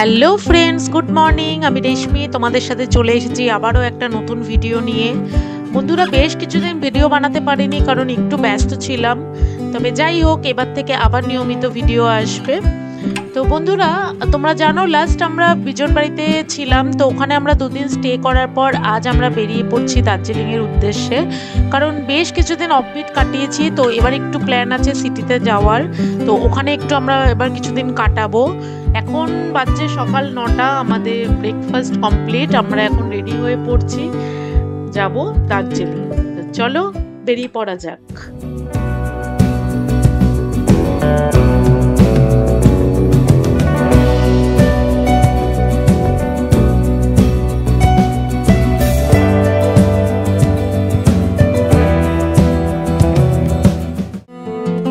Hello friends, good morning. আমি রেশমি তোমাদের সাথে চলে এসেছি আবারও একটা নতুন ভিডিও নিয়ে। বন্ধুরা, বেশ কিছুদিন ভিডিও বানাতে পারিনি কারণ একটু ব্যস্ত ছিলাম। তবে যাই হোক, এবার থেকে আবার নিয়মিত ভিডিও আসবে। তো বন্ধুরা, তোমরা জানো লাস্ট আমরা বিজন বাড়িতে ছিলাম, তো ওখানে আমরা দুদিন স্টে করার পর আজ আমরা বেরিয়ে পড়ছি দার্জিলিংয়ের উদ্দেশ্যে। কারণ বেশ কিছুদিন অফবিট কাটিয়েছি, তো এবার একটু প্ল্যান আছে সিটিতে যাওয়ার। তো ওখানে একটু আমরা এবার কিছুদিন কাটাবো। এখন বাজছে সকাল 9টা, আমাদের ব্রেকফাস্ট কমপ্লিট, আমরা এখন রেডি হয়ে পড়ছি, যাব দার্জিলিং। চলো বেরিয়ে পড়া যাক।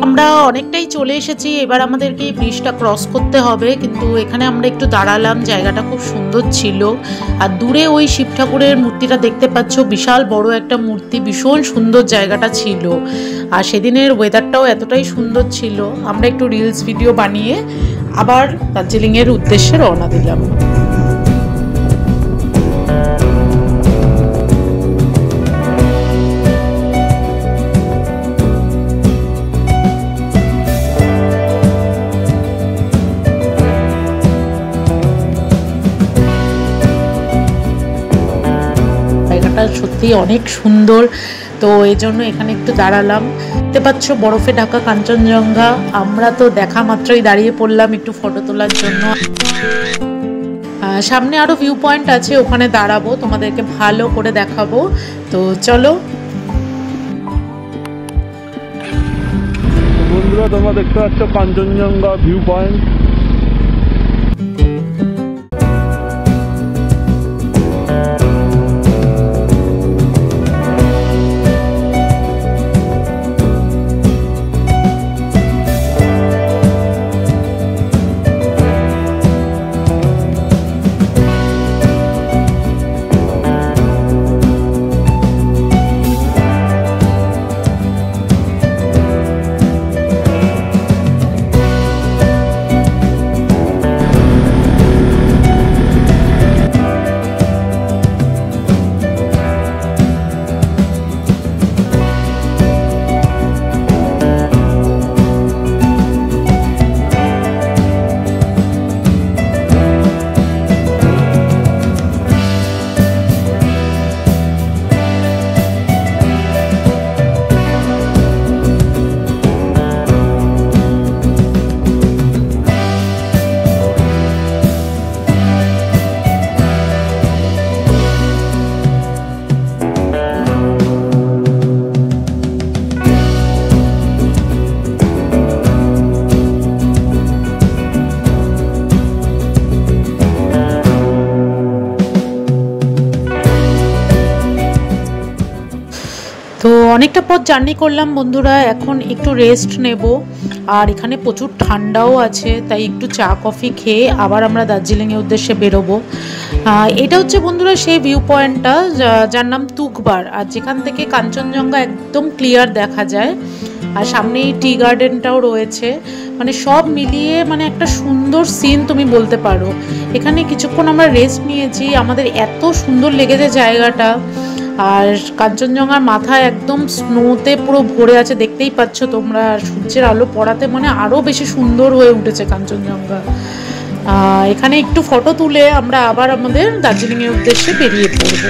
আমরা অনেকটাই চলে এসেছি, এবার আমাদেরকে এই ব্রিজটা ক্রস করতে হবে। কিন্তু এখানে আমরা একটু দাঁড়ালাম, জায়গাটা খুব সুন্দর ছিল। আর দূরে ওই শিব ঠাকুরের মূর্তিটা দেখতে পাচ্ছ, বিশাল বড় একটা মূর্তি, ভীষণ সুন্দর জায়গাটা ছিল। আর সেদিনের ওয়েদারটাও এতটাই সুন্দর ছিল, আমরা একটু রিলস ভিডিও বানিয়ে আবার দার্জিলিংয়ের উদ্দেশ্যে রওনা দিলাম। সত্যি অনেক সুন্দর, তো এই জন্য এখানে একটু দাঁড়ালাম। দেখতে পাচ্ছ বরফে ঢাকা কাঞ্চনজঙ্ঘা। আমরা তো দেখা মাত্রই দাঁড়িয়ে পড়লাম একটু ফটো তোলার জন্য। সামনে আরো ভিউ পয়েন্ট আছে, ওখানে দাঁড়াবো, তোমাদেরকে ভালো করে দেখাবো। তো চলো বন্ধুরা, তোমরা দেখতে পাচ্ছ কাঞ্চনজঙ্ঘা ভিউ পয়েন্ট। তো অনেকটা পথ জার্নি করলাম বন্ধুরা, এখন একটু রেস্ট নেব। আর এখানে প্রচুর ঠান্ডাও আছে, তাই একটু চা কফি খেয়ে আবার আমরা দার্জিলিংয়ের উদ্দেশ্যে বেরোবো। এটা হচ্ছে বন্ধুরা সেই ভিউ পয়েন্টটা, যার নাম তুকবার, আর যেখান থেকে কাঞ্চনজঙ্ঘা একদম ক্লিয়ার দেখা যায়। আর সামনেই টি গার্ডেনটাও রয়েছে, মানে সব মিলিয়ে মানে একটা সুন্দর সিন তুমি বলতে পারো। এখানে কিছুক্ষণ আমরা রেস্ট নিয়েছি, আমাদের এত সুন্দর লেগেছে জায়গাটা। আর কাঞ্চনজঙ্ঘার মাথায় একদম স্নোতে পুরো ভরে আছে, দেখতেই পাচ্ছ তোমরা। আর সূর্যের আলো পড়াতে মানে আরও বেশি সুন্দর হয়ে উঠেছে কাঞ্চনজঙ্ঘা। এখানে একটু ফটো তুলে আমরা আবার আমাদের দার্জিলিংয়ের উদ্দেশ্যে বেরিয়ে পড়বো।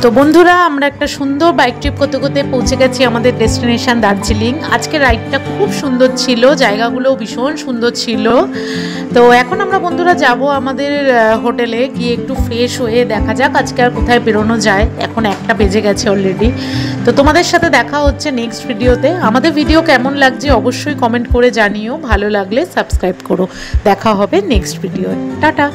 তো বন্ধুরা আমরা একটা সুন্দর বাইক ট্রিপ করতে করতে পৌঁছে গেছি আমাদের ডেস্টিনেশন দার্জিলিং। আজকে রাইডটা খুব সুন্দর ছিল, জায়গাগুলোও ভীষণ সুন্দর ছিল। তো এখন আমরা বন্ধুরা যাব আমাদের হোটেলে, গিয়ে একটু ফ্রেশ হয়ে দেখা যাক আজকে আর কোথায় বেরোনো যায়। এখন 1টা বেজে গেছে অলরেডি। তো তোমাদের সাথে দেখা হচ্ছে নেক্সট ভিডিওতে। আমাদের ভিডিও কেমন লাগছে অবশ্যই কমেন্ট করে জানিও, ভালো লাগলে সাবস্ক্রাইব করো। দেখা হবে নেক্সট ভিডিওতে। টাটা।